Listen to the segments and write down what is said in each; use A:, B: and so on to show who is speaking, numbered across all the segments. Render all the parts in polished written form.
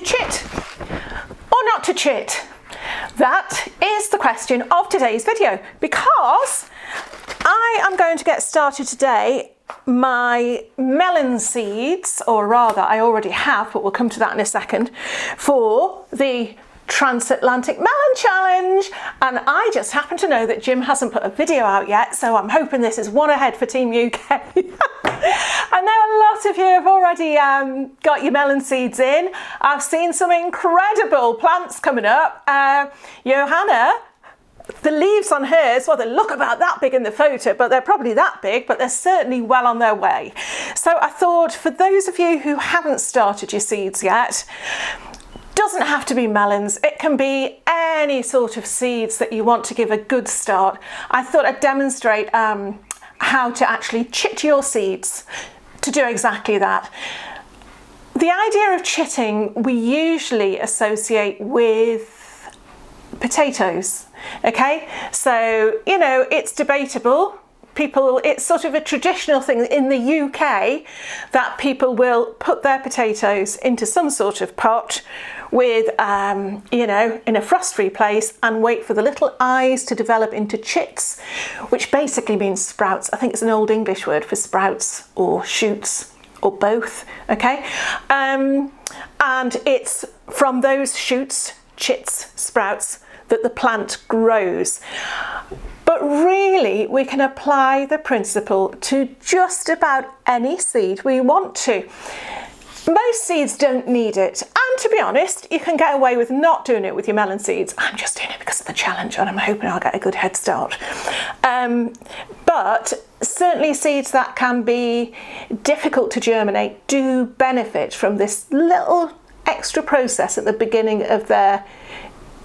A: chit or not to chit? That is the question of today's video, because I am going to get started today my melon seeds, or rather I already have, but we'll come to that in a second, for the Transatlantic Melon Challenge. And I just happen to know that Jim hasn't put a video out yet, so I'm hoping this is one ahead for Team UK. I know a lot of you have already got your melon seeds in. I've seen some incredible plants coming up. Johanna, the leaves on hers, well, they look about that big in the photo, but they're probably that big, but they're certainly well on their way. So I thought, for those of you who haven't started your seeds yet, doesn't have to be melons, it can be any sort of seeds that you want to give a good start. I thought I'd demonstrate how to actually chit your seeds to do exactly that. The idea of chitting we usually associate with potatoes, okay? So, you know, it's debatable. It's sort of a traditional thing in the UK that people will put their potatoes into some sort of pot with, you know, in a frost-free place, and wait for the little eyes to develop into chits, which basically means sprouts. I think it's an old English word for sprouts or shoots or both, okay? And it's from those shoots, chits, sprouts, that the plant grows. But really, we can apply the principle to just about any seed we want to. Most seeds don't need it, and to be honest, you can get away with not doing it with your melon seeds. I'm just doing it because of the challenge, and I'm hoping I'll get a good head start. But certainly seeds that can be difficult to germinate do benefit from this little extra process at the beginning of their,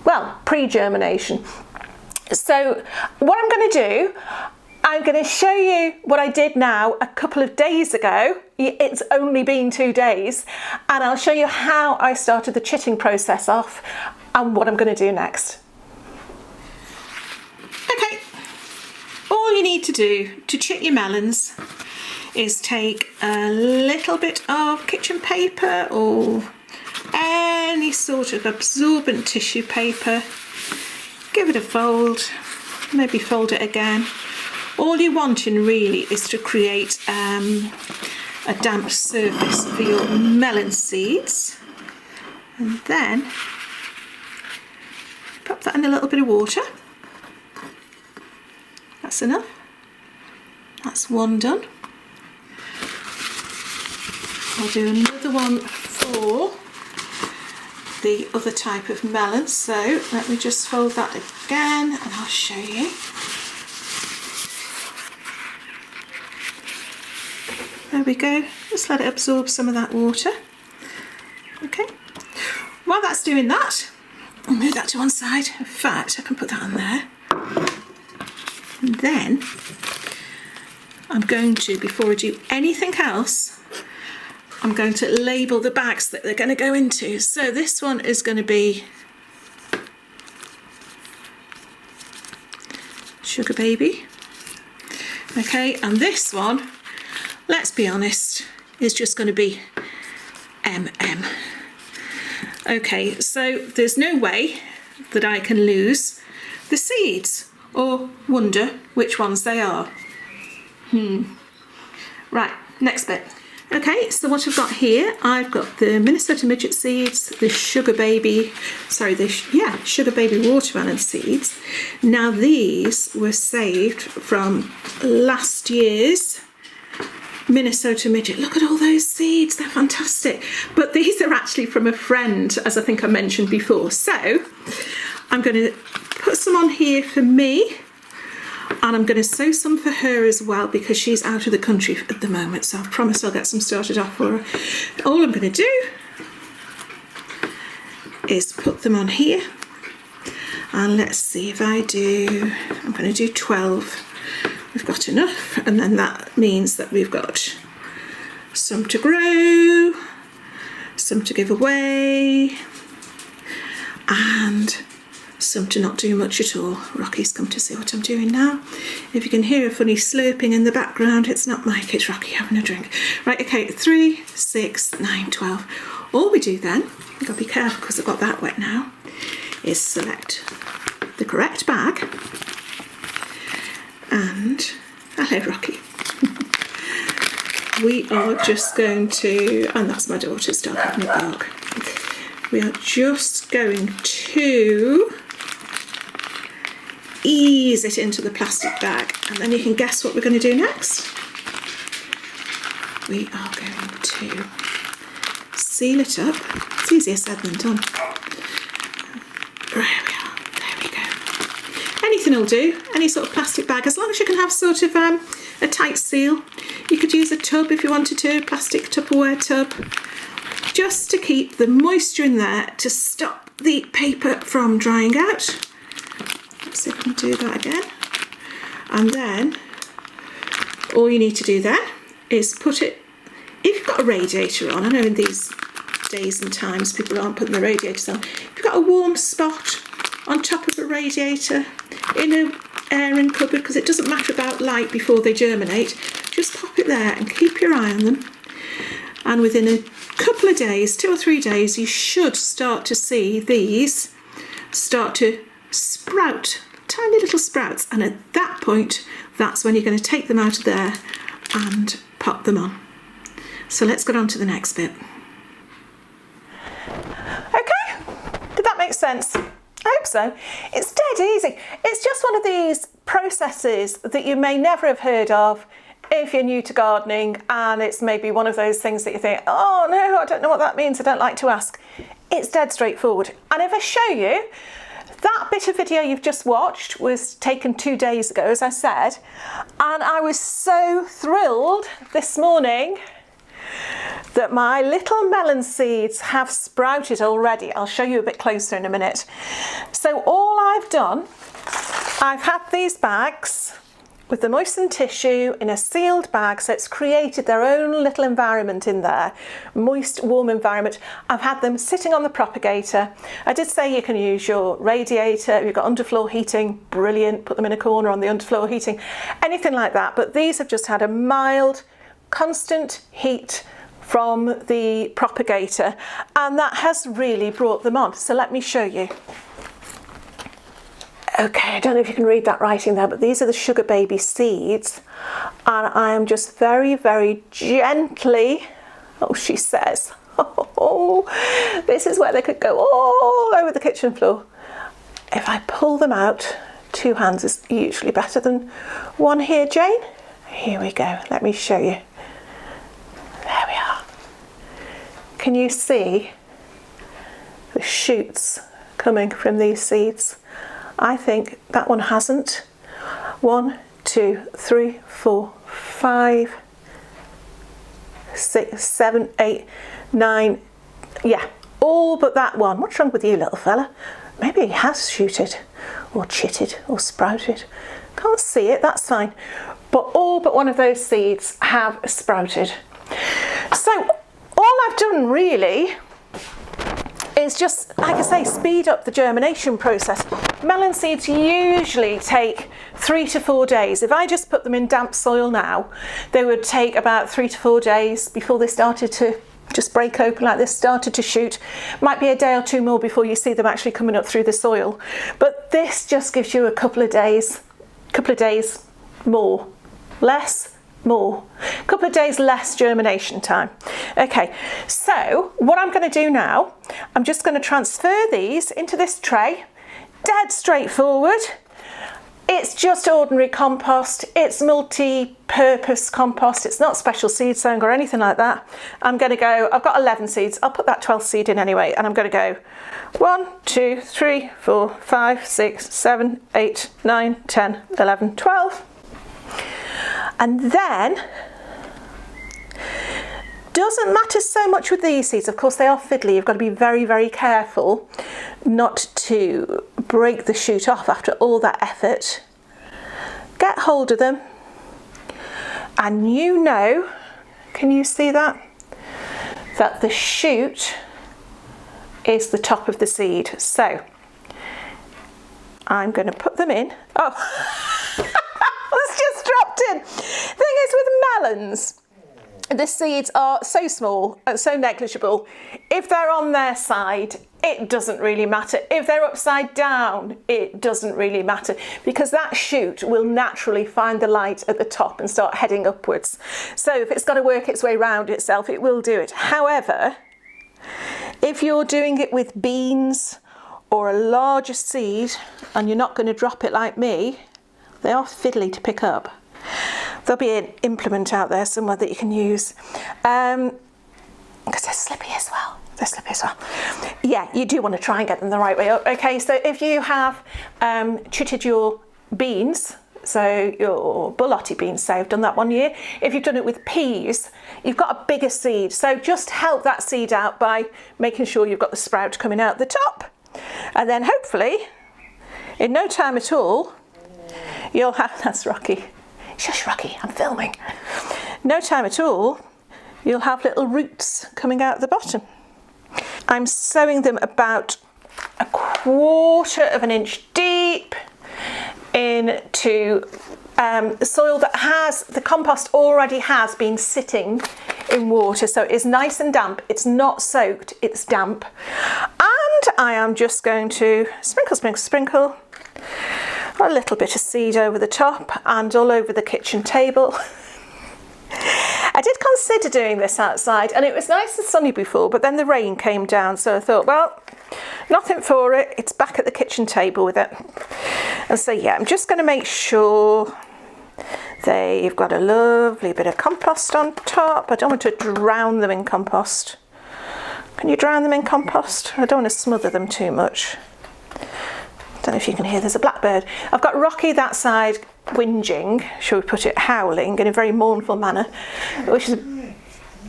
A: well, pre-germination. So what I'm going to do, I'm going to show you what I did now a couple of days ago. It's only been 2 days, and I'll show you how I started the chitting process off and what I'm going to do next. Okay, all you need to do to chit your melons is take a little bit of kitchen paper or any sort of absorbent tissue paper, give it a fold, maybe fold it again. All you're wanting really is to create a damp surface for your melon seeds, and then pop that in a little bit of water. That's enough. That's one done. I'll do another one for the other type of melon, so let me just fold that again and I'll show you. There we go, just let it absorb some of that water. Okay, while that's doing that, I'll move that to one side. In fact, I can put that on there. And then I'm going to, before I do anything else, I'm going to label the bags that they're going to go into. So this one is going to be Sugar Baby. Okay, and this one, let's be honest, is just going to be MM. Okay, so there's no way that I can lose the seeds or wonder which ones they are. Right, next bit. Okay, so what I've got here, I've got the Minnesota Midget seeds, the Sugar Baby watermelon seeds. Now these were saved from last year's Minnesota Midget. Look at all those seeds, they're fantastic. But these are actually from a friend, as I think I mentioned before. So I'm going to put some on here for me, and I'm going to sow some for her as well, because she's out of the country at the moment, so I've promised I'll get some started off for her. All I'm going to do is put them on here, and let's see if I'm going to do 12. We've got enough, and then that means that we've got some to grow, some to give away, and some to not do much at all. Rocky's come to see what I'm doing now. If you can hear a funny slurping in the background, it's not Mike, it's Rocky having a drink. Right, okay, 3, 6, 9, 12. All we do then, I've got to be careful because I've got that wet now, is select the correct bag and, hello Rocky, we are just going to, and that's my daughter's dog having a bark, we are just going to ease it into the plastic bag, and then you can guess what we're going to do next. We are going to seal it up. It's easier said than done. There we are, there we go. Anything will do, any sort of plastic bag, as long as you can have sort of a tight seal. You could use a tub if you wanted to, a plastic Tupperware tub, just to keep the moisture in there to stop the paper from drying out. Let's see if we can do that again. And then all you need to do then is put it, if you've got a radiator on, I know in these days and times people aren't putting the radiators on, if you've got a warm spot on top of a radiator in an airing cupboard, because it doesn't matter about light before they germinate, just pop it there and keep your eye on them. And within a couple of days, 2 or 3 days, you should start to see these start to sprout, tiny little sprouts, and at that point that's when you're going to take them out of there and pop them on. So let's get on to the next bit. Okay, did that make sense? I hope so. It's dead easy. It's just one of these processes that you may never have heard of if you're new to gardening, and it's maybe one of those things that you think, oh no, I don't know what that means, I don't like to ask. It's dead straightforward. And if I show you, that bit of video you've just watched was taken 2 days ago, as I said, and I was so thrilled this morning that my little melon seeds have sprouted already. I'll show you a bit closer in a minute. So all I've done, I've had these bags with the moistened tissue in a sealed bag, so it's created their own little environment in there, moist, warm environment. I've had them sitting on the propagator. I did say you can use your radiator, if you've got underfloor heating, brilliant, put them in a corner on the underfloor heating, anything like that, but these have just had a mild, constant heat from the propagator, and that has really brought them on. So let me show you. Okay, I don't know if you can read that writing there, but these are the sugar baby seeds, and I am just very, very gently, oh, she says, oh, this is where they could go all over the kitchen floor. If I pull them out, 2 hands is usually better than 1 here, Jane. Here we go, let me show you. There we are. Can you see the shoots coming from these seeds? I think that one hasn't. 1, 2, 3, 4, 5, 6, 7, 8, 9. Yeah, all but that one. What's wrong with you, little fella? Maybe he has shooted or chitted or sprouted. Can't see it, that's fine. But all but one of those seeds have sprouted. So all I've done really is just, like I say, speed up the germination process. Melon seeds usually take 3 to 4 days. If I just put them in damp soil now, they would take about 3 to 4 days before they started to just break open like this, started to shoot. Might be a day or 2 more before you see them actually coming up through the soil. But this just gives you a couple of days more, less, more. A couple of days less germination time. Okay, so what I'm going to do now, I'm just going to transfer these into this tray. Dead straightforward. It's just ordinary compost. It's multi-purpose compost. It's not special seed sowing or anything like that. I'm going to go, I've got 11 seeds. I'll put that 12th seed in anyway, and I'm going to go 1, 2, 3, 4, 5, 6, 7, 8, 9, 10, 11, 12. And then, doesn't matter so much with these seeds. Of course, they are fiddly. You've got to be very, very careful not to break the shoot off after all that effort. Get hold of them. And you know, can you see that? That the shoot is the top of the seed. So, I'm going to put them in. Oh, it's just dropped in. Thing is with melons, the seeds are so small and so negligible. If they're on their side, it doesn't really matter. If they're upside down, it doesn't really matter, because that shoot will naturally find the light at the top and start heading upwards. So if it's got to work its way around itself, it will do it. However, if you're doing it with beans or a larger seed and you're not going to drop it like me, they are fiddly to pick up. There'll be an implement out there somewhere that you can use, because they're slippy as well. They're slippy as well. Yeah, you do want to try and get them the right way up. Okay, so if you have chitted your beans, so your bullotty beans, say I've done that 1 year. If you've done it with peas, you've got a bigger seed. So just help that seed out by making sure you've got the sprout coming out the top. And then hopefully, in no time at all, you'll have, that's Rocky. Shush, Rocky, I'm filming. No time at all, you'll have little roots coming out the bottom. I'm sowing them about 1/4 of an inch deep into soil that has, the compost already has been sitting in water. So it's nice and damp. It's not soaked, it's damp. And I am just going to sprinkle, sprinkle, sprinkle. A little bit of seed over the top and all over the kitchen table. I did consider doing this outside, and it was nice and sunny before, but then the rain came down, so I thought, well, nothing for it, it's back at the kitchen table with it. And so yeah, I'm just going to make sure they've got a lovely bit of compost on top. I don't want to drown them in compost. Can you drown them in compost? I don't want to smother them too much. Don't know if you can hear, there's a blackbird. I've got Rocky that side whinging, shall we put it, howling in a very mournful manner, which is,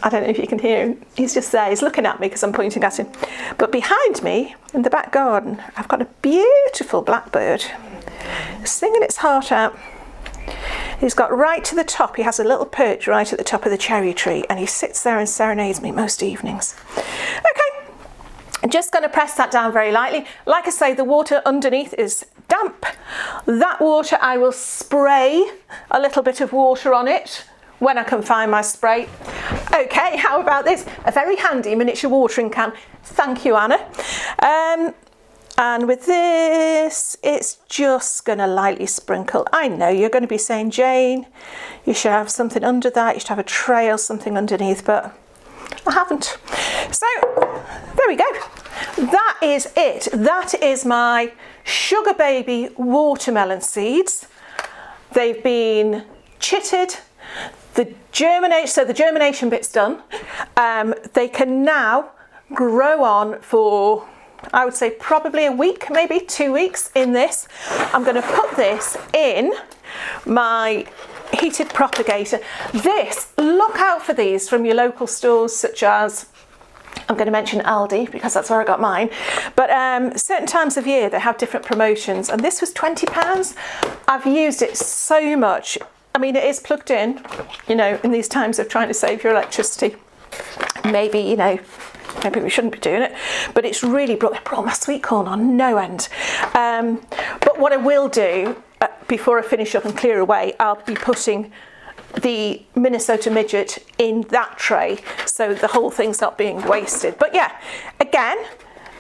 A: I don't know if you can hear him. He's just there, he's looking at me because I'm pointing at him. But behind me, in the back garden, I've got a beautiful blackbird singing its heart out. He's got right to the top, he has a little perch right at the top of the cherry tree, and he sits there and serenades me most evenings. Okay. I'm just going to press that down very lightly. Like I say, the water underneath is damp. That water, I will spray a little bit of water on it when I can find my spray. Okay, how about this? A very handy miniature watering can. Thank you, Anna. And with this, it's just going to lightly sprinkle. I know you're going to be saying, Jane, you should have something under that. You should have a tray or something underneath, but I haven't. So there we go. That is it. That is my sugar baby watermelon seeds. They've been chitted. So the germination bit's done. They can now grow on for, I would say, probably a week, maybe 2 weeks in this. I'm going to put this in my heated propagator. This, look out for these from your local stores, such as, I'm going to mention Aldi because that's where I got mine, but certain times of year they have different promotions, and this was £20. I've used it so much. I mean, it is plugged in, you know, in these times of trying to save your electricity. Maybe, you know, maybe we shouldn't be doing it, but it's really brought my sweet corn on no end. But what I will do, before I finish up and clear away, I'll be putting the Minnesota midget in that tray, so the whole thing's not being wasted. But yeah, again,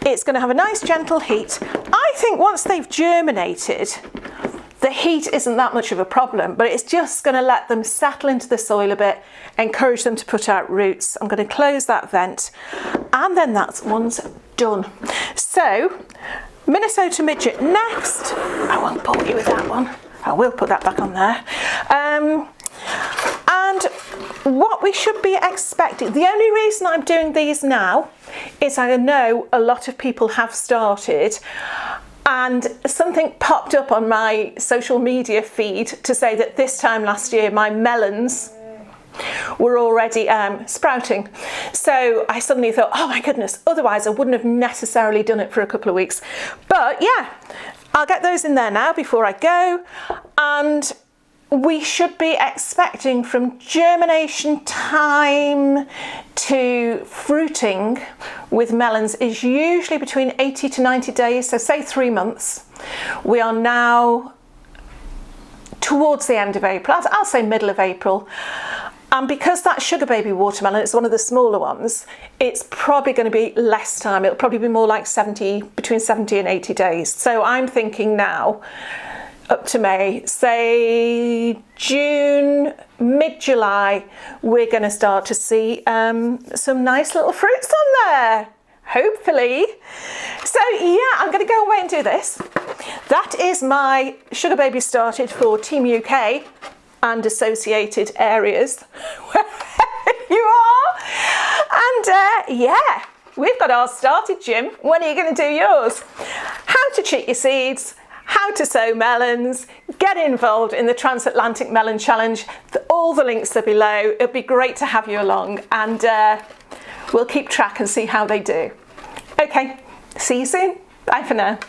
A: it's going to have a nice gentle heat. I think once they've germinated, the heat isn't that much of a problem, but it's just going to let them settle into the soil a bit, encourage them to put out roots. I'm going to close that vent, and then that one's done. So Minnesota midget next. I won't bore you with that one. I will put that back on there. And what we should be expecting, the only reason I'm doing these now is I know a lot of people have started, and something popped up on my social media feed to say that this time last year my melons were already sprouting. So I suddenly thought, oh my goodness, otherwise I wouldn't have necessarily done it for a couple of weeks. But yeah, I'll get those in there now before I go, and we should be expecting from germination time to fruiting with melons is usually between 80 to 90 days, so say 3 months. We are now towards the end of April, I'll say middle of April. And because that sugar baby watermelon is one of the smaller ones, it's probably going to be less time. It'll probably be more like between 70 and 80 days. So I'm thinking now, up to May, say June, mid-July, we're going to start to see some nice little fruits on there, hopefully. So yeah, I'm going to go away and do this. That is my sugar baby started for Team UK and associated areas, wherever you are. And yeah, we've got ours started, Jim. When are you going to do yours? How to chit your seeds, how to sow melons, get involved in the Transatlantic Melon Challenge. All the links are below. It'd be great to have you along, and we'll keep track and see how they do. Okay, see you soon. Bye for now.